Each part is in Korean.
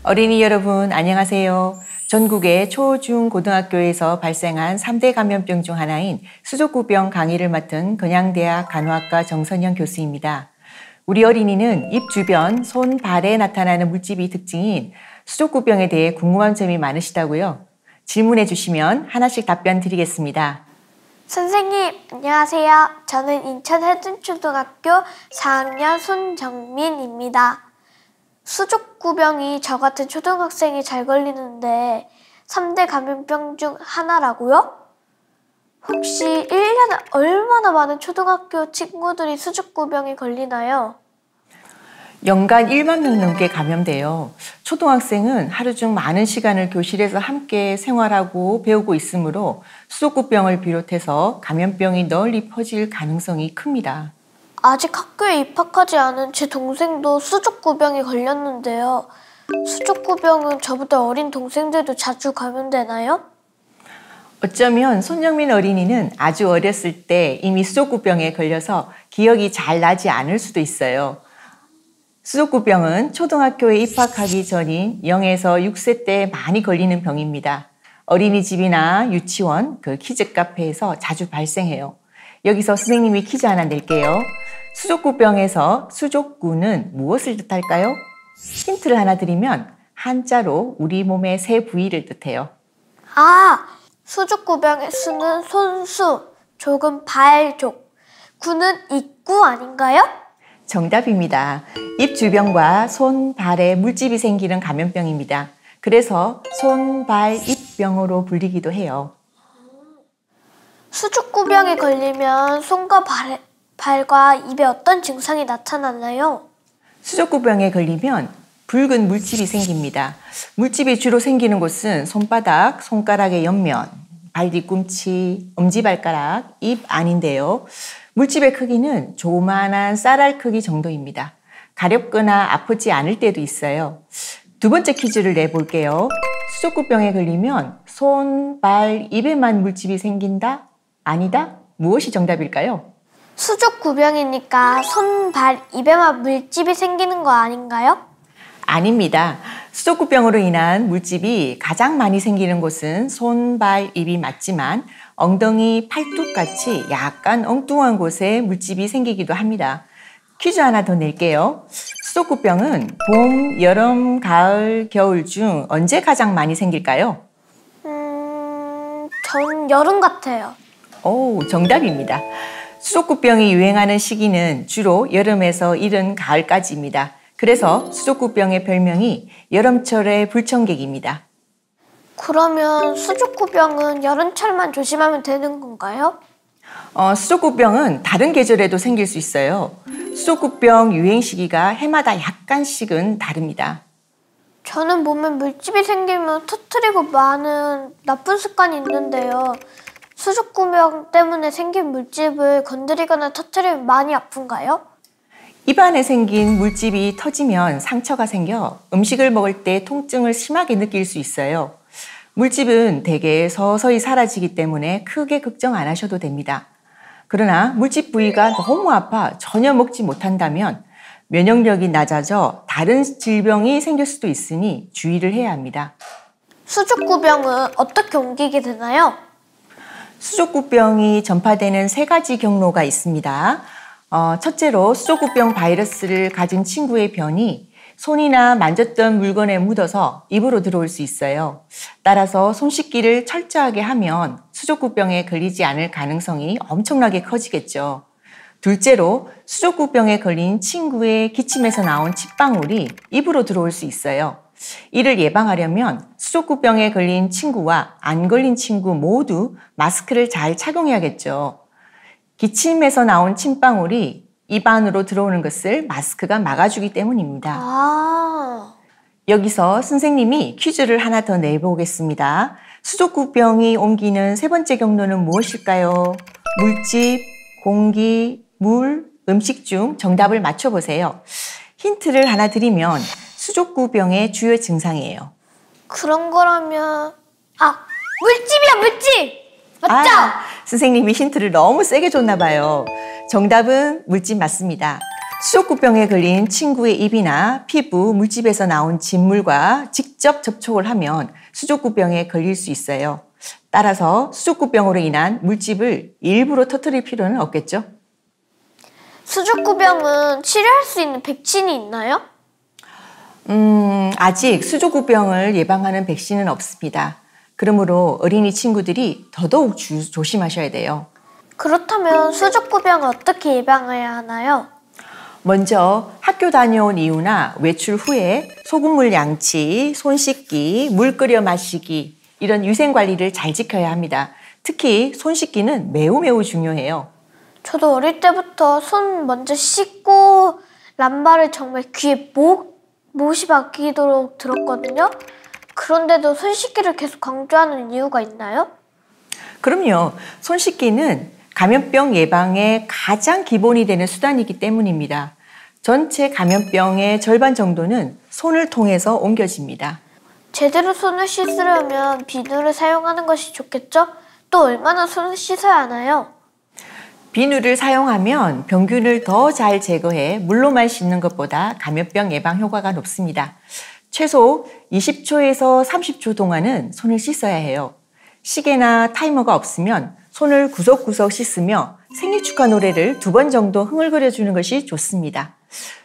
어린이 여러분 안녕하세요. 전국의 초, 중, 고등학교에서 발생한 3대 감염병 중 하나인 수족구병 강의를 맡은 건양대학 간호학과 정선영 교수입니다. 우리 어린이는 입 주변, 손, 발에 나타나는 물집이 특징인 수족구병에 대해 궁금한 점이 많으시다고요? 질문해 주시면 하나씩 답변 드리겠습니다. 선생님, 안녕하세요. 저는 인천 해둔초등학교 4학년 손정민입니다. 수족구병이 저 같은 초등학생이 잘 걸리는데 3대 감염병 중 하나라고요? 혹시 1년에 얼마나 많은 초등학교 친구들이 수족구병에 걸리나요? 연간 1만 명 넘게 감염돼요. 초등학생은 하루 중 많은 시간을 교실에서 함께 생활하고 배우고 있으므로 수족구병을 비롯해서 감염병이 널리 퍼질 가능성이 큽니다. 아직 학교에 입학하지 않은 제 동생도 수족구병에 걸렸는데요. 수족구병은 저보다 어린 동생들도 자주 감염되나요? 어쩌면 손정민 어린이는 아주 어렸을 때 이미 수족구병에 걸려서 기억이 잘 나지 않을 수도 있어요. 수족구병은 초등학교에 입학하기 전인 0에서 6세 때 많이 걸리는 병입니다. 어린이집이나 유치원, 키즈 카페에서 자주 발생해요. 여기서 선생님이 퀴즈 하나 낼게요. 수족구병에서 수족구는 무엇을 뜻할까요? 힌트를 하나 드리면 한자로 우리 몸의 세 부위를 뜻해요. 수족구병의 수는 손수, 족은 발족, 구는 입구 아닌가요? 정답입니다. 입 주변과 손, 발에 물집이 생기는 감염병입니다. 그래서 손, 발, 입병으로 불리기도 해요. 수족구병에 걸리면 손과 발과 입에 어떤 증상이 나타나나요? 수족구병에 걸리면 붉은 물집이 생깁니다. 물집이 주로 생기는 곳은 손바닥, 손가락의 옆면, 발 뒤꿈치, 엄지발가락, 입 안인데요. 물집의 크기는 조그만한 쌀알 크기 정도입니다. 가렵거나 아프지 않을 때도 있어요. 두 번째 퀴즈를 내볼게요. 수족구병에 걸리면 손, 발, 입에만 물집이 생긴다? 아니다? 무엇이 정답일까요? 수족구병이니까 손, 발, 입에만 물집이 생기는 거 아닌가요? 아닙니다. 수족구병으로 인한 물집이 가장 많이 생기는 곳은 손, 발, 입이 맞지만 엉덩이, 팔뚝같이 약간 엉뚱한 곳에 물집이 생기기도 합니다. 퀴즈 하나 더 낼게요. 수족구병은 봄, 여름, 가을, 겨울 중 언제 가장 많이 생길까요? 전 여름 같아요. 오, 정답입니다. 수족구병이 유행하는 시기는 주로 여름에서 이른 가을까지입니다. 그래서 수족구병의 별명이 여름철의 불청객입니다. 그러면 수족구병은 여름철만 조심하면 되는 건가요? 수족구병은 다른 계절에도 생길 수 있어요. 수족구병 유행 시기가 해마다 약간씩은 다릅니다. 저는 몸에 물집이 생기면 터뜨리고 마는 나쁜 습관이 있는데요. 수족구병 때문에 생긴 물집을 건드리거나 터뜨리면 많이 아픈가요? 입안에 생긴 물집이 터지면 상처가 생겨 음식을 먹을 때 통증을 심하게 느낄 수 있어요. 물집은 대개 서서히 사라지기 때문에 크게 걱정 안 하셔도 됩니다. 그러나 물집 부위가 너무 아파 전혀 먹지 못한다면 면역력이 낮아져 다른 질병이 생길 수도 있으니 주의를 해야 합니다. 수족구병은 어떻게 옮기게 되나요? 수족구병이 전파되는 3가지 경로가 있습니다. 첫째로 수족구병 바이러스를 가진 친구의 변이 손이나 만졌던 물건에 묻어서 입으로 들어올 수 있어요. 따라서 손 씻기를 철저하게 하면 수족구병에 걸리지 않을 가능성이 엄청나게 커지겠죠. 둘째로 수족구병에 걸린 친구의 기침에서 나온 침방울이 입으로 들어올 수 있어요. 이를 예방하려면 수족구병에 걸린 친구와 안 걸린 친구 모두 마스크를 잘 착용해야겠죠. 기침에서 나온 침방울이 입 안으로 들어오는 것을 마스크가 막아주기 때문입니다. 여기서 선생님이 퀴즈를 하나 더 내보겠습니다. 수족구병이 옮기는 3번째 경로는 무엇일까요? 물집, 공기, 물, 음식 중 정답을 맞춰보세요. 힌트를 하나 드리면 수족구병의 주요 증상이에요. 그런 거라면 물집이야, 물집! 맞죠? 선생님이 힌트를 너무 세게 줬나 봐요. 정답은 물집 맞습니다. 수족구병에 걸린 친구의 입이나 피부, 물집에서 나온 진물과 직접 접촉을 하면 수족구병에 걸릴 수 있어요. 따라서 수족구병으로 인한 물집을 일부러 터뜨릴 필요는 없겠죠? 수족구병은 치료할 수 있는 백신이 있나요? 아직 수족구병을 예방하는 백신은 없습니다. 그러므로 어린이 친구들이 더더욱 조심하셔야 돼요. 그렇다면 수족구병을 어떻게 예방해야 하나요? 먼저 학교 다녀온 이후나 외출 후에 소금물 양치, 손 씻기, 물 끓여 마시기 이런 위생 관리를 잘 지켜야 합니다. 특히 손 씻기는 매우 중요해요. 저도 어릴 때부터 손 먼저 씻고 람바를 정말 귀에 못이 박히도록 들었거든요. 그런데도 손 씻기를 계속 강조하는 이유가 있나요? 그럼요. 손 씻기는 감염병 예방의 가장 기본이 되는 수단이기 때문입니다. 전체 감염병의 절반 정도는 손을 통해서 옮겨집니다. 제대로 손을 씻으려면 비누를 사용하는 것이 좋겠죠? 또 얼마나 손을 씻어야 하나요? 비누를 사용하면 병균을 더 잘 제거해 물로만 씻는 것보다 감염병 예방 효과가 높습니다. 최소 20초에서 30초 동안은 손을 씻어야 해요. 시계나 타이머가 없으면 손을 구석구석 씻으며 생일 축하 노래를 2번 정도 흥얼거려주는 것이 좋습니다.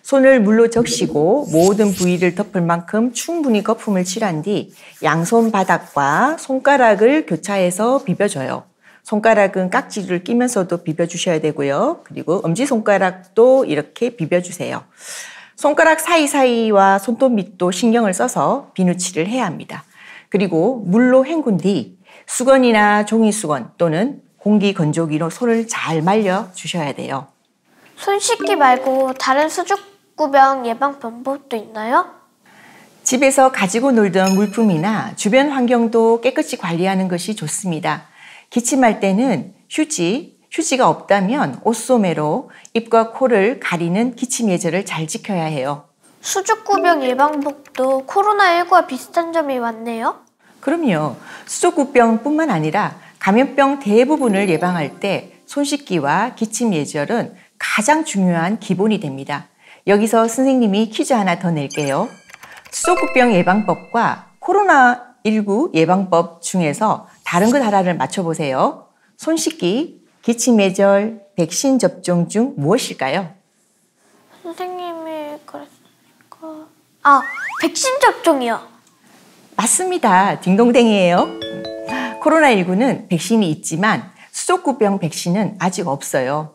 손을 물로 적시고 모든 부위를 덮을 만큼 충분히 거품을 칠한 뒤 양손 바닥과 손가락을 교차해서 비벼줘요. 손가락은 깍지를 끼면서도 비벼주셔야 되고요. 그리고 엄지손가락도 이렇게 비벼주세요. 손가락 사이사이와 손톱 밑도 신경을 써서 비누칠을 해야 합니다. 그리고 물로 헹군 뒤 수건이나 종이수건 또는 공기건조기로 손을 잘 말려주셔야 돼요. 손 씻기 말고 다른 수족구병 예방 방법도 있나요? 집에서 가지고 놀던 물품이나 주변 환경도 깨끗이 관리하는 것이 좋습니다. 기침할 때는 휴지가 없다면 옷소매로 입과 코를 가리는 기침 예절을 잘 지켜야 해요. 수족구병 예방법도 코로나19와 비슷한 점이 많네요. 그럼요. 수족구병뿐만 아니라 감염병 대부분을 예방할 때 손 씻기와 기침 예절은 가장 중요한 기본이 됩니다. 여기서 선생님이 퀴즈 하나 더 낼게요. 수족구병 예방법과 코로나19 예방법 중에서 다른 것 하나를 맞춰보세요. 손 씻기, 기침 예절, 백신 접종 중 무엇일까요? 선생님이 그랬으니까 백신 접종이요. 맞습니다. 딩동댕이에요. 코로나19는 백신이 있지만 수족구병 백신은 아직 없어요.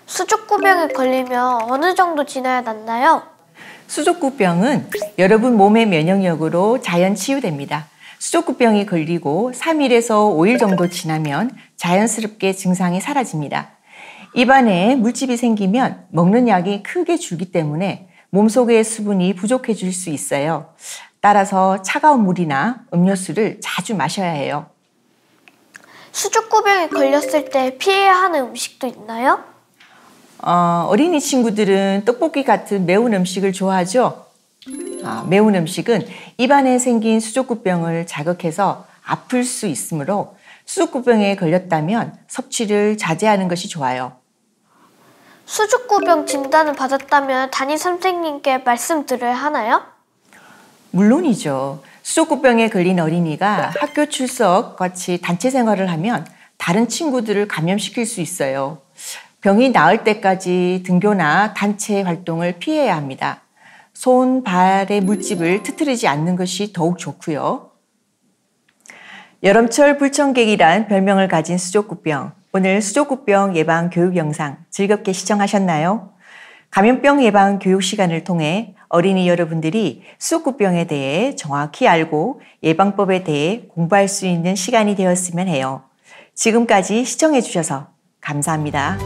수족구병에 걸리면 어느 정도 지나야 낫나요? 수족구병은 여러분 몸의 면역력으로 자연 치유됩니다. 수족구병이 걸리고 3일에서 5일 정도 지나면 자연스럽게 증상이 사라집니다. 입안에 물집이 생기면 먹는 약이 크게 줄기 때문에 몸속의 수분이 부족해질 수 있어요. 따라서 차가운 물이나 음료수를 자주 마셔야 해요. 수족구병에 걸렸을 때 피해야 하는 음식도 있나요? 어린이 친구들은 떡볶이 같은 매운 음식을 좋아하죠? 매운 음식은 입안에 생긴 수족구병을 자극해서 아플 수 있으므로 수족구병에 걸렸다면 섭취를 자제하는 것이 좋아요. 수족구병 진단을 받았다면 담임 선생님께 말씀드려야 하나요? 물론이죠. 수족구병에 걸린 어린이가 학교 출석 같이 단체 생활을 하면 다른 친구들을 감염시킬 수 있어요. 병이 나을 때까지 등교나 단체 활동을 피해야 합니다. 손, 발의 물집을 트트리지 않는 것이 더욱 좋고요. 여름철 불청객이란 별명을 가진 수족구병. 오늘 수족구병 예방 교육 영상 즐겁게 시청하셨나요? 감염병 예방 교육 시간을 통해 어린이 여러분들이 수족구병에 대해 정확히 알고 예방법에 대해 공부할 수 있는 시간이 되었으면 해요. 지금까지 시청해 주셔서 감사합니다.